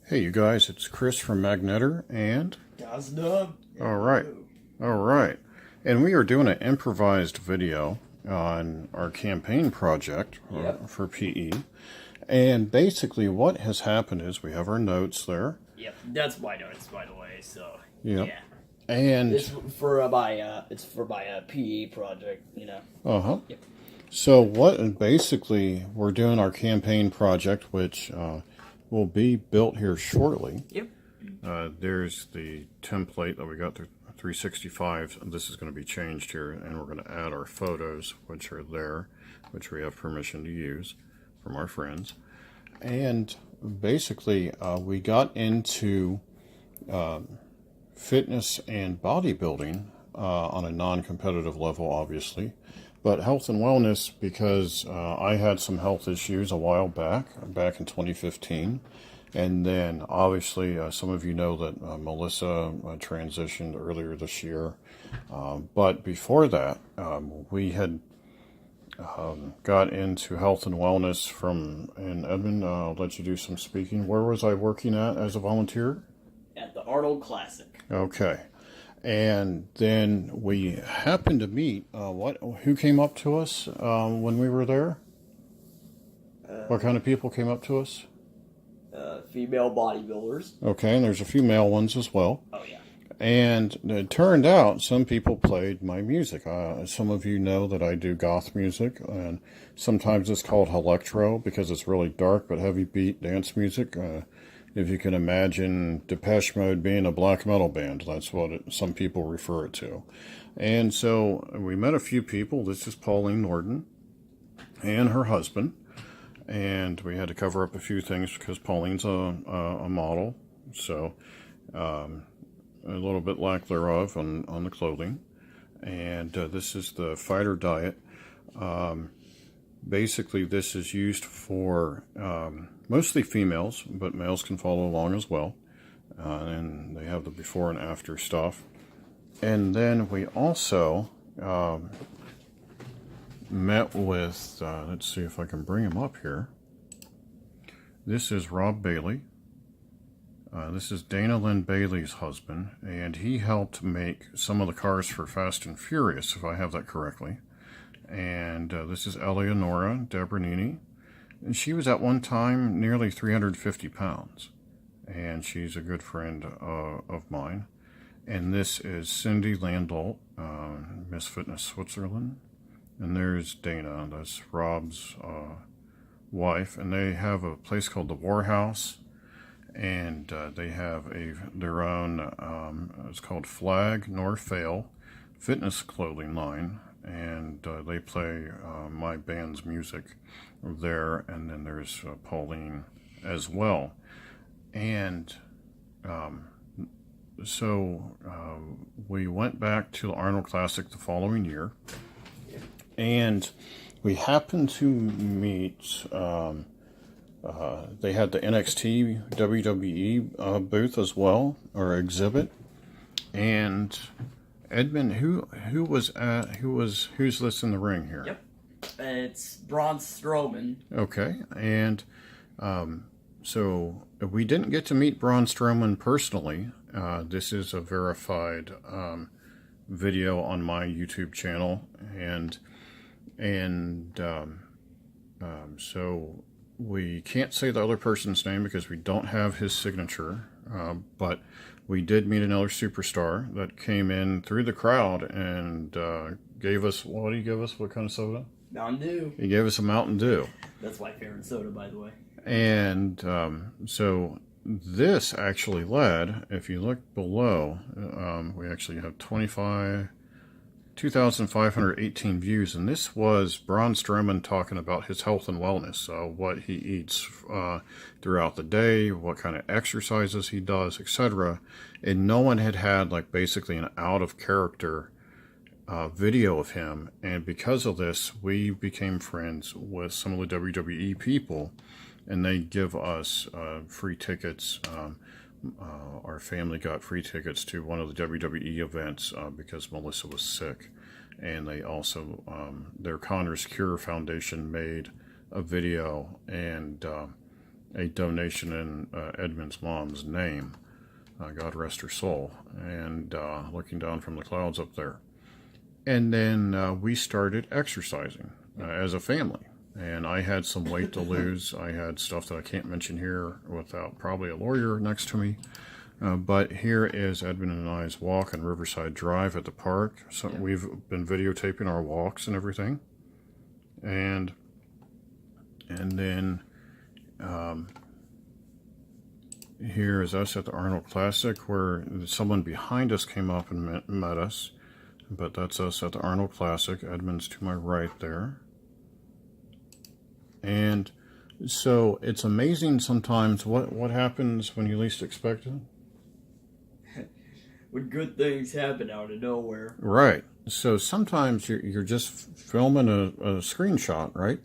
Hey you guys, it's Chris from Magnetter and DasNub. Alright. And we are doing an improvised video on our campaign project for PE. And basically what has happened is we have our notes there. Yep, that's my notes, by the way. So Yep. yeah, And it's for my PE project, you know. Yep. So what basically we're doing our campaign project, which will be built here shortly. Yep. There's the template that we got through 365. This is going to be changed here, and we're going to add our photos, which are there, which we have permission to use from our friends. And basically, we got into fitness and bodybuilding on a non-competitive level, obviously. But health and wellness, because I had some health issues a while back in 2015. And then, obviously, some of you know that Melissa transitioned earlier this year. But before that, we had got into health and wellness and Edmund, I'll let you do some speaking. Where was I working at as a volunteer? At the Arnold Classic. Okay. And then we happened to meet, who came up to us when we were there? What kind of people came up to us? Female bodybuilders. Okay, and there's a few male ones as well. Oh, yeah. And it turned out some people played my music. Some of you know that I do goth music, and sometimes it's called electro because it's really dark but heavy beat dance music. If you can imagine Depeche Mode being a black metal band, that's what some people refer it to. And so we met a few people. This is Pauline Norton and her husband. And we had to cover up a few things because Pauline's a model. So a little bit lack thereof on the clothing. And this is the fighter diet. Basically, this is used for mostly females, but males can follow along as well. And they have the before and after stuff. And then we also met with, let's see if I can bring him up here. This is Rob Bailey. This is Dana Lynn Bailey's husband, and he helped make some of the cars for Fast and Furious, if I have that correctly. And this is Eleonora Debranini. And she was at one time nearly 350 pounds. And she's a good friend of mine. And this is Cindy Landolt, Miss Fitness Switzerland. And there's Dana, that's Rob's wife. And they have a place called the War House. And they have their own, it's called Flag Nor Fail fitness clothing line. And they play my band's music there, and then there's Pauline as well. And so we went back to the Arnold Classic the following year, and we happened to meet, they had the NXT WWE booth as well, or exhibit, and Edmund, who's this in the ring here? Yep. It's Braun Strowman. Okay, and so we didn't get to meet Braun Strowman personally. This is a verified video on my YouTube channel, and so we can't say the other person's name because we don't have his signature, but we did meet another superstar that came in through the crowd and gave us, what did he give us? What kind of soda? Mountain Dew. He gave us a Mountain Dew. That's my favorite soda, by the way. And so this actually led, if you look below, we actually have 2,518 views, and this was Braun Strowman talking about his health and wellness, what he eats throughout the day, what kind of exercises he does, etc. And no one had like basically an out of character video of him, and because of this, we became friends with some of the WWE people, and they give us free tickets. Our family got free tickets to one of the WWE events because Melissa was sick. And they also, their Connor's Cure Foundation made a video, and a donation in Edmund's mom's name. God rest her soul. And looking down from the clouds up there. And then we started exercising as a family. And I had some weight to lose. I had stuff that I can't mention here without probably a lawyer next to me. But here is Edmund and I's walk on Riverside Drive at the park. So we've been videotaping our walks and everything. And then here is us at the Arnold Classic, where someone behind us came up and met us. But that's us at the Arnold Classic. Edmund's to my right there. And so it's amazing sometimes what happens when you least expect it. When good things happen out of nowhere. Right. So sometimes you're just filming a screenshot, right?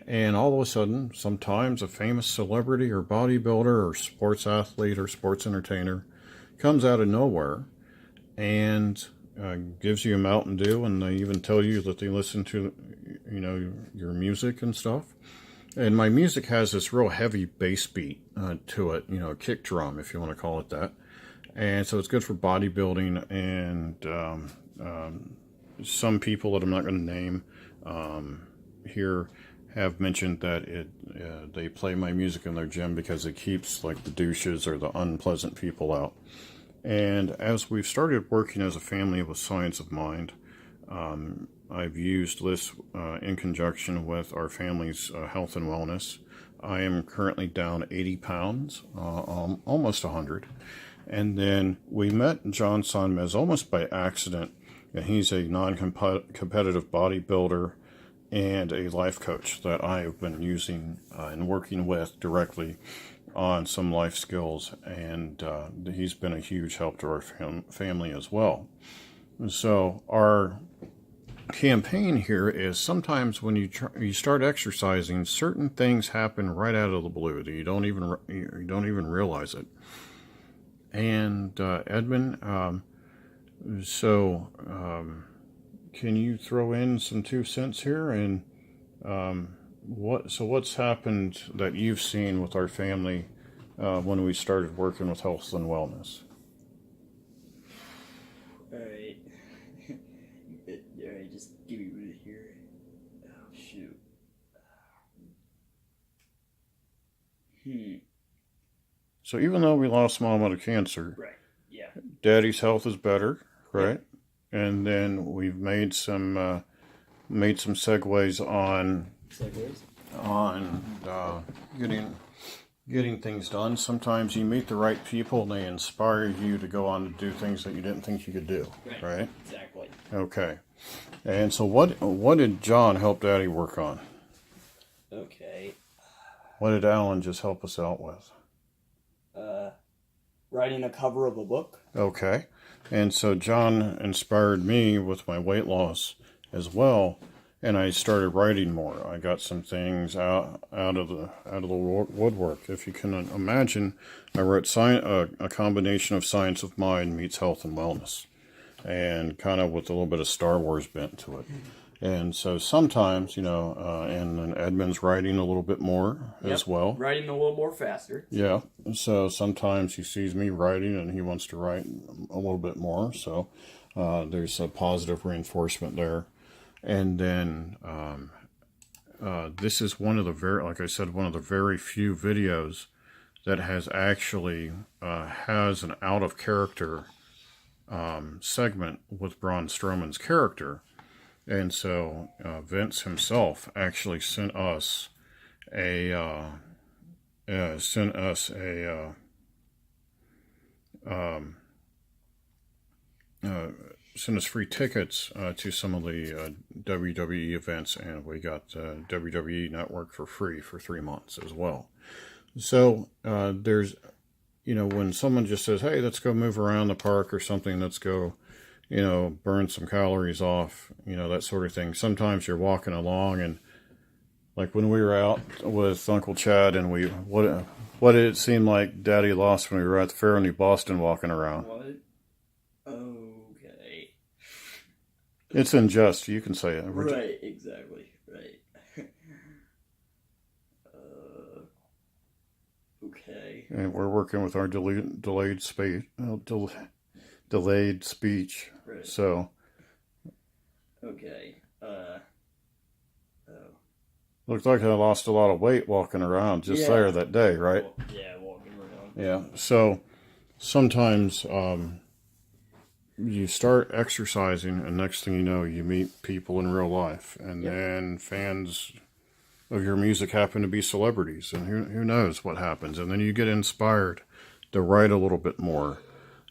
And all of a sudden, sometimes a famous celebrity or bodybuilder or sports athlete or sports entertainer comes out of nowhere and gives you a Mountain Dew, and they even tell you that they listen to, your music and stuff. And my music has this real heavy bass beat to it, a kick drum, if you want to call it that. And so it's good for bodybuilding, and some people that I'm not going to name here have mentioned that they play my music in their gym because it keeps like the douches or the unpleasant people out. And as we've started working as a family with Science of Mind, I've used this in conjunction with our family's health and wellness. I am currently down 80 pounds, almost 100. And then we met John Sonmez almost by accident. He's a non-competitive bodybuilder and a life coach that I have been using and working with directly on some life skills. And he's been a huge help to our family as well. So our campaign here is sometimes when you start exercising, certain things happen right out of the blue that you don't even realize it. And Edmund, can you throw in some 2 cents here? And what's happened that you've seen with our family when we started working with health and wellness? All right. All right, just give me a minute here. Oh, shoot. So even though we lost Mama to cancer, right? Yeah. Daddy's health is better, right? Yeah. And then we've made some segues on getting things done. Sometimes you meet the right people and they inspire you to go on to do things that you didn't think you could do, right? Exactly. Okay. And so what did John help Daddy work on? Okay. What did Alan just help us out with? Writing a cover of a book. Okay. And so John inspired me with my weight loss as well, and I started writing more. I got some things out of the woodwork. If you can imagine, I wrote a combination of Science of Mind meets health and wellness, and kind of with a little bit of Star Wars bent to it. And so sometimes, and then Edmund's writing a little bit more as well. Writing a little more faster. Yeah. So sometimes he sees me writing and he wants to write a little bit more. So there's a positive reinforcement there. And then this is one of the very few videos that has actually has an out of character segment with Braun Strowman's character. And so Vince himself actually sent us free tickets to some of the WWE events, and we got WWE Network for free for 3 months as well. So there's, when someone just says, hey, let's go move around the park or something, let's go, burn some calories off, that sort of thing. Sometimes you're walking along, and like when we were out with Uncle Chad, and what did it seem like Daddy lost when we were at the fair in New Boston walking around? What? Okay. It's unjust. You can say it. Right, exactly. Right. Okay. And we're working with our delayed speech. Delayed speech. Right. So. Okay. Looks like I lost a lot of weight walking around just there that day, right? Yeah, walking around. Yeah. So sometimes you start exercising, and next thing you know, you meet people in real life, and then fans of your music happen to be celebrities, and who knows what happens. And then you get inspired to write a little bit more,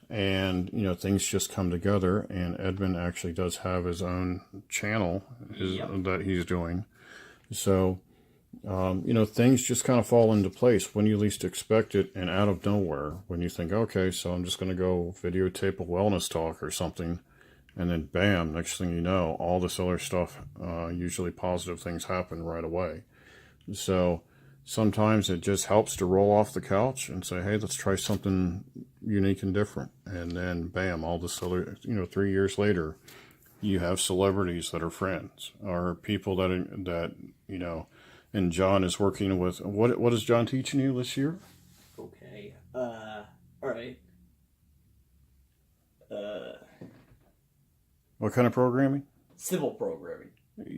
and things just come together. And Edmund actually does have his own channel that he's doing. So, things just kind of fall into place when you least expect it, and out of nowhere, when you think, okay, so I'm just going to go videotape a wellness talk or something, and then bam, next thing you know, all this other stuff, usually positive things happen right away. So sometimes it just helps to roll off the couch and say, hey, let's try something unique and different. And then bam, all this other, 3 years later, you have celebrities that are friends, or people that and John is working with, what is John teaching you this year? Okay. All right. What kind of programming? Civil programming.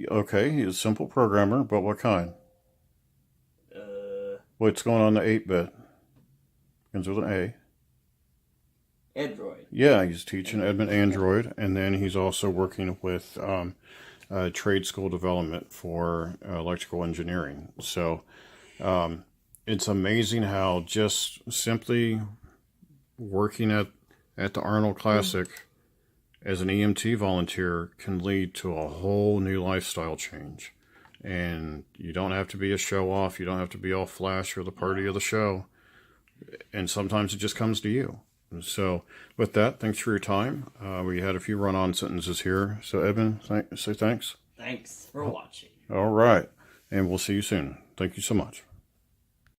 Okay, he's a simple programmer, but what kind? What's going on the 8-bit? Begins with an A. Android. Yeah, he's teaching Edmund Android, and then he's also working with trade school development for electrical engineering. So it's amazing how just simply working at the Arnold Classic as an EMT volunteer can lead to a whole new lifestyle change. And you don't have to be a show off. You don't have to be all flash or the party of the show. And sometimes it just comes to you. So with that, thanks for your time. We had a few run-on sentences here. So Edmund, say thanks. Thanks for watching. All right. And we'll see you soon. Thank you so much.